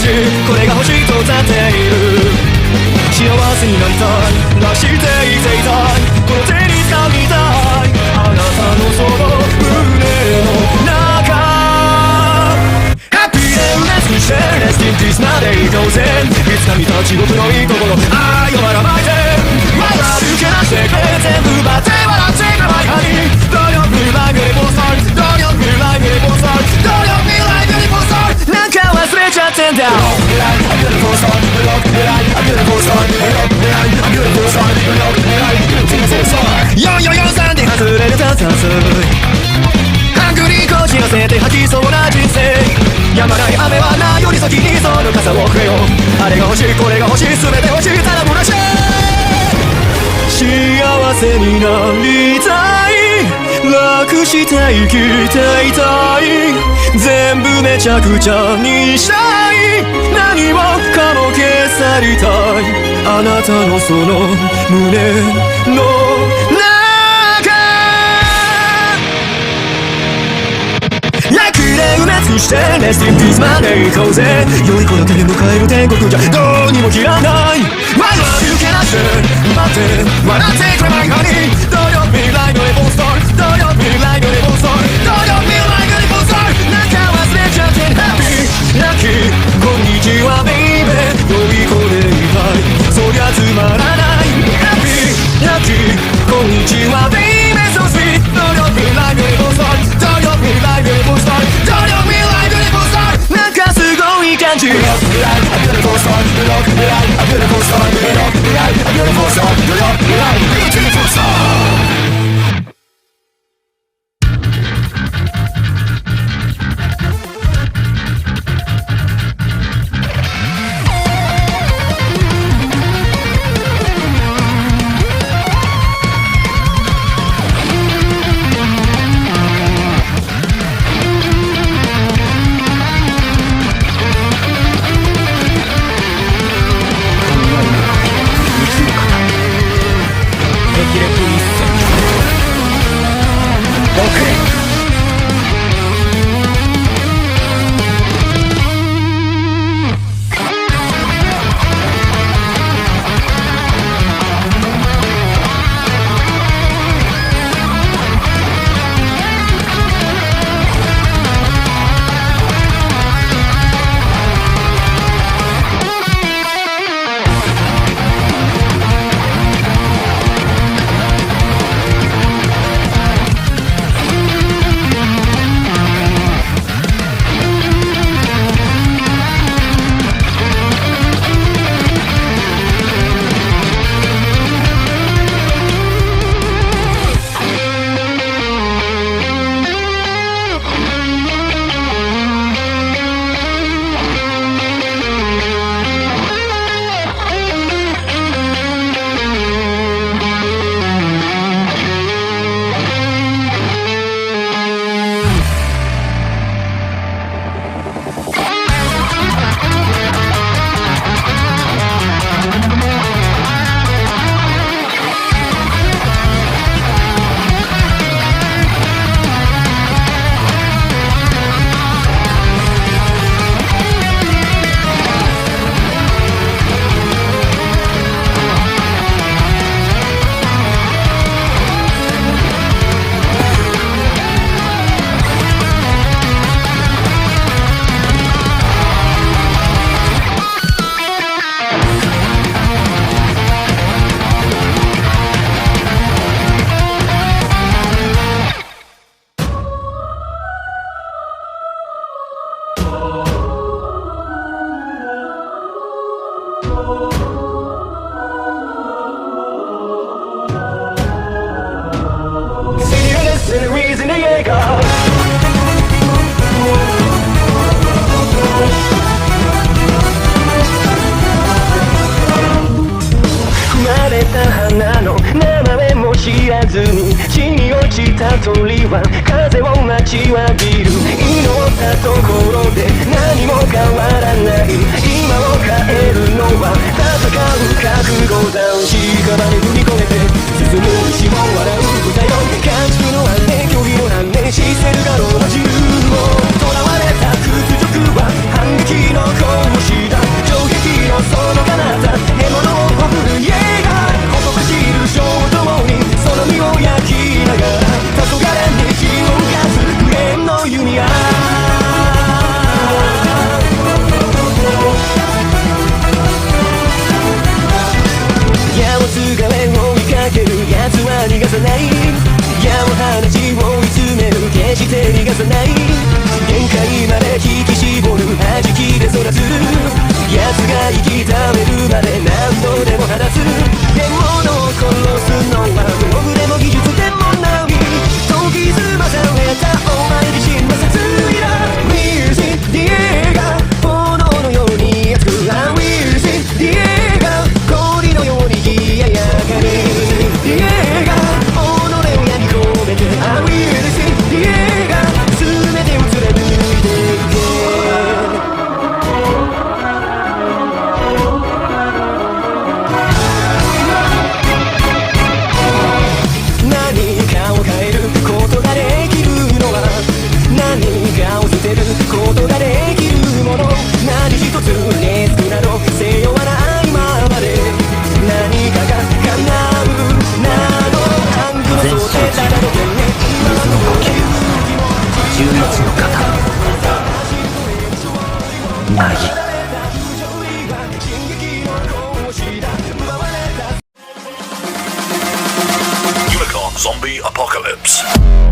しいこれが欲しいと歌っている。幸せになりたいらして生きていたいこの手に掴みたいあなたのその胸の中ハッピーでうなずしてレスティンピースまで行こうぜいつか見た地獄のいいところ愛をばらまいて笑うけなしてくれ全部奪って笑ってかないはに努力未来beautiful star努力未来beautiful star努力未来beautiful starなんか忘れちゃってんだ未来 beautiful star 努力未来 beautiful star 努力未来 beautiful star 努力未来 beautiful star 4443で外れるダンサーズハングリーこじらせて吐きそうな人生止まない雨はないより先にその傘をくれよあれが欲しいこれが欲しい全て欲しいただもらし幸せになりたい楽して生きていたい全部めちゃくちゃにしたい何もかも消さりたいあなたのその胸の埋め尽くしてレスティンピースまで行こうぜ良い子だけで迎える天国じゃどうにも切らない I love you けなして待って笑ってくれないハニー努力未来のレポンストー努力未来のレポンストー努力未来のレポンストーなんか忘れちゃってハッピーラッキーこんにちはベイベー良い子でいたいそりゃつまらないハッピーラッキーこんにちはベイベー so sweet 努力未来のレポンストー努力未来のレポンストーなんかすごい感じ Beautiful star, beautiful star, beautiful star, beautiful star, beautiful star にゃ矢をつがれ追いかける奴は逃がさない矢を放ち追い詰める決して逃がさない限界まで引き絞る弾きでそらす奴が息絶えるまで何度でも放つ獣を殺すのは道具でも技術でもない時すまされたお前自身の殺意だ We'll see the 映画炎のように熱く We'll see the 映画氷のように冷ややかに The 映画己を闇込めて We'll see the 映画全てを貫いていけ何かを変えることができるのは何かを捨てることができるもの何一つリスクなど背負わないままで何かが叶うなど暗黒の想定ただの天然水の呼吸11の型なぎUnicorn Zombie Apocalypse.